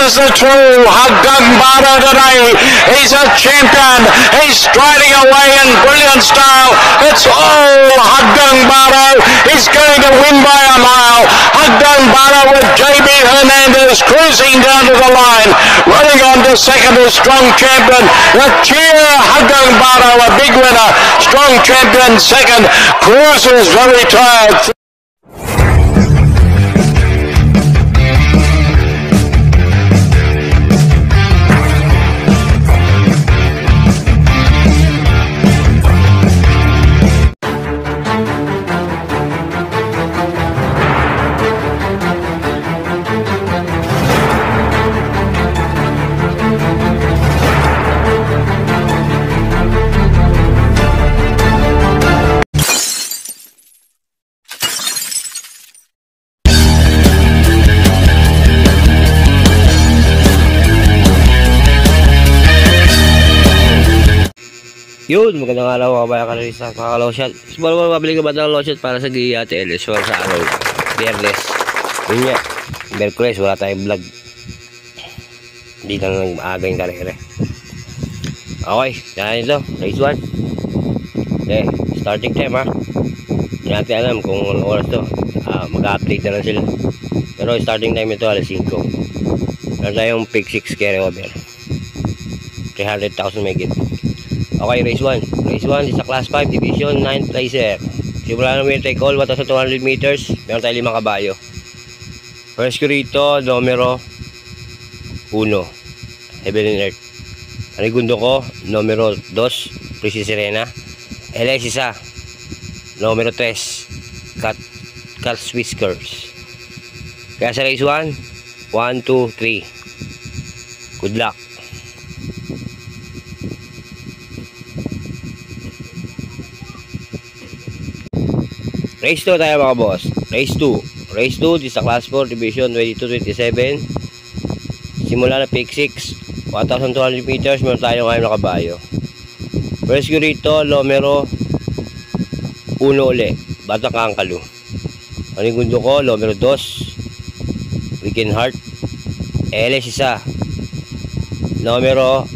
is the true Haggang Baro today. He's a champion. He's striding away in brilliant style. It's all Haggang Baro. He's going to win by a mile. Haggang Baro with JB Hernandez cruising down to the line. Running on to second is Strong Champion. The cheer Haggang Baro, a big winner. Strong Champion second. Cruiser's very tired. Yun, magandang araw mga bayan kanalista, mga ka-lotion. Subukan mo mabili ka ba ng lotion para sa Giyate LS sa araw, Biyernes. Yun nga, Merkules, wala tayong vlog. Hindi na nang maaga yung karere. Okay, yan ito, race 1. Okay, starting time ha. Hindi natin alam kung anong oras to. Mag-update na lang sila. Pero starting time ito, alas 5. Meron tayong pick 6 carry over. 300,000 megit. Okay, race 1. Race 1 is a class 5 division 9 placer. Simula namin take all 1,200 meters. Meron tayo 5 kabayo. First ko rito, numero 1, Heaven and Earth. Anigundo ko, numero 2, Precious Serena. LS isa, numero 3, Cat Whiskers. Kaya sa race 1, 1, 2, 3. Good luck. Race 2 tayo mga boss. Race 2. Race 2, this is a class 4 division 22-27. Simula na pick 6. 1,200 meters. Meron tayo ngayon na kabayo. First ko rito, numero 1 uli. Batang Kangkalu. Panigundo ko, numero 2. Weekend Heart. LS isa. Numero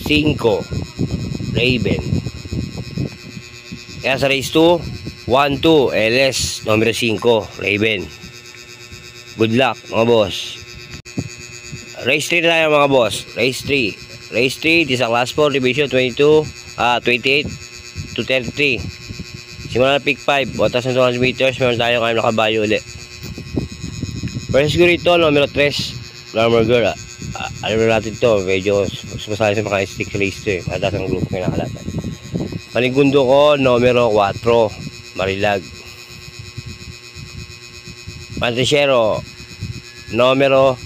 5. Raven. Kaya sa race 2, 1, 2, LS, numero 5, Raven. Good luck mga boss. Race 3 tayo mga boss. Race 3. Race 3, this is a class 4 division 28 to 33. Simula na pick 5, 1,200 meters. Meron tayo kayo nakabayo ulit. First ko rito, numero 3, Glamour Girl. Alam na natin to, medyo sumasali sa mga stick race 2 mataas ang grupo kayo nakalaban. Panigundo ko, numero 4, Marilag. Pantisero, numero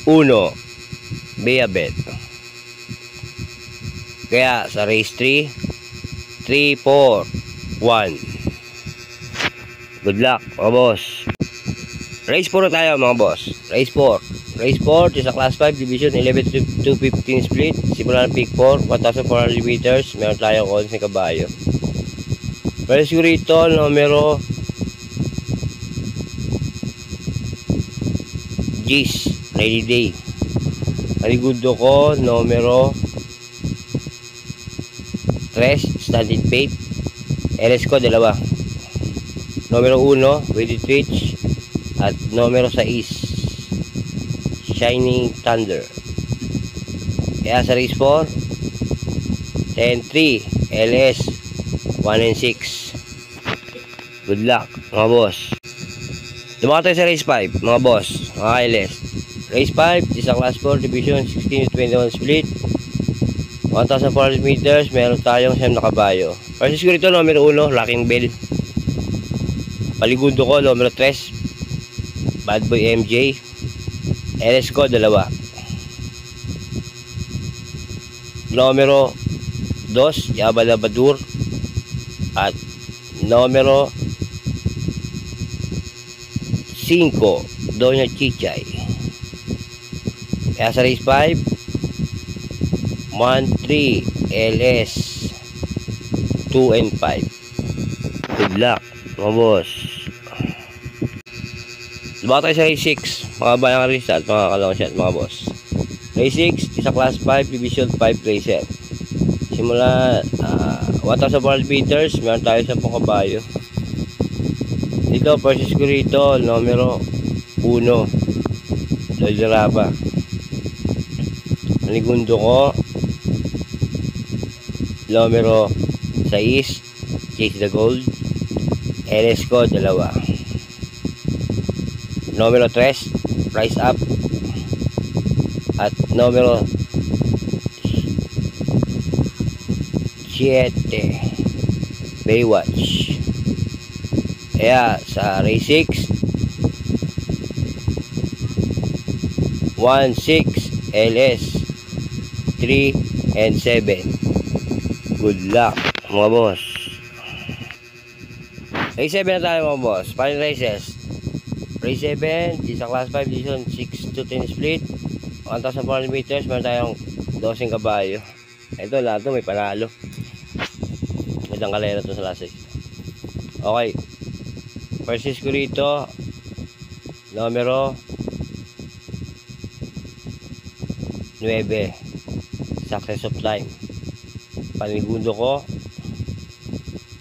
1, Beabet. Kaya sa race 3, 3, 4, 1. Good luck mga boss. Race 4 tayo mga boss. Race 4. Race 4 is a class 5 division 11 to 15 split. Simula ng pick 4, 1,400 meters. Meron tayong 11 kabayo. First ko rito, numero G's, Rainy Day. Panigundo ko, numero 3, Standing Faith. LS ko, 2. Numero 1, With It Rich. At numero 6, Shining Thunder. Kaya sa race 4, 10-3, LS, 1 and 6. Good luck mga boss. Dumaka tayo sa race 5 mga boss, mga LS. Race 5 is a class 4 division 16 to 21 split. 1,400 meters. Meron tayong 7 na kabayo. First ko rito, numero 1, Rocking Bell. Paligundo ko, numero 3, Bad Boy MJ. LS ko, 2. Numero 2, Yabala Badur. At numero 5, Doña Chichay. Kaya sa race 5, 1, 3, LS, 2 and 5. Good luck mga boss. Baka tayo sa race 6, mga bayang karista at mga kalong shot, mga boss. Race 6, isa class 5, division 5 racer. Simula 1,400 meters, meron tayo sa kabayo. Dito, purchase ko rito, numero 1, Lodjaraba. Manigundo ko, numero 6, Chase the Gold. LS ko, 2. Numero 3, Price Up. At numero 7, Baywatch. Kaya sa race 6, 1, 6, LS, 3, and 7. Good luck, mga boss. Race 7 na tayo, mga boss. Final races. Race 7, isa class 5 division 6 to 10 split. 1,400 meters, meron tayong 12 kabayo. Ito, lahat ito may panalo. Magandang kalera ito sa last race. Okay. Purchase ko rito, numero 9, Success of Time. Panigundo ko,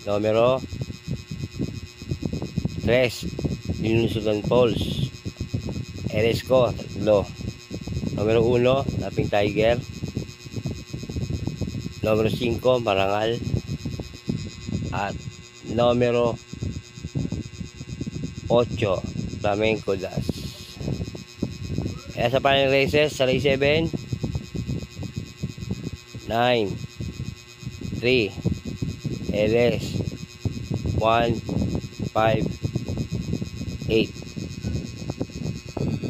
numero 3, Dinusudan Falls. LS ko, 3. Numero 1, Laping Tiger. Numero 5, Marangal. At numero 8, Flamenco Das. Kaya sa final races, sa race 7, 9, 3, LS, 1, 5, 8.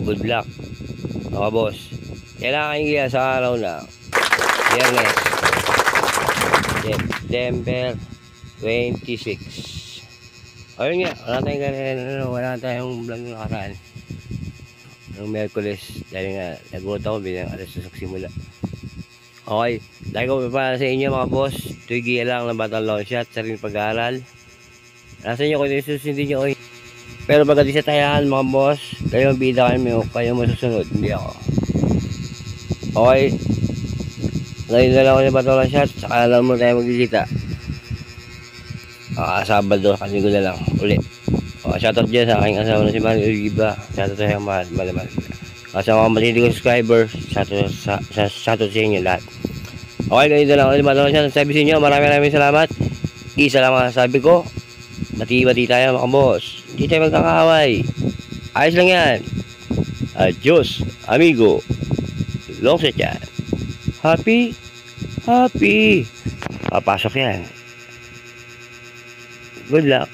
Good luck, mga boss. Kailangan nyo sa araw na Biyernes, September 26. Ayun nga, wala tayong vlog na nakaraan ng Merkules dahil nga nagulat ako bilang alas na simula. Okay, dahil ko pa sa inyo, mga boss, tuwigi lang ng batang long shot, sariling pag-aaral. Nasa inyo kung susundin nyo. Pero pagdating sa tayahan, mga boss, kayo ang bida kayo masusunod, hindi ako. Okay, ngayon na lang ako ng batang long shot, saka lang mo tayo magkikita. Sabado, kasi ko na lang uli. Shoutout dyan sa aking asawa na si Mario Giba. Shoutout sa yung mahal. Kasi mga matindi ko subscriber, shoutout sa inyo lahat. Okay, ganito lang ulit batang siya. Sabi sa inyo, maraming salamat. Isa lang sabi ko, bati-bati tayo, mga boss. Hindi tayo magkakaaway. Ayos lang yan. Adios, amigo. Long set yan. Happy. Papasok yan. Good luck.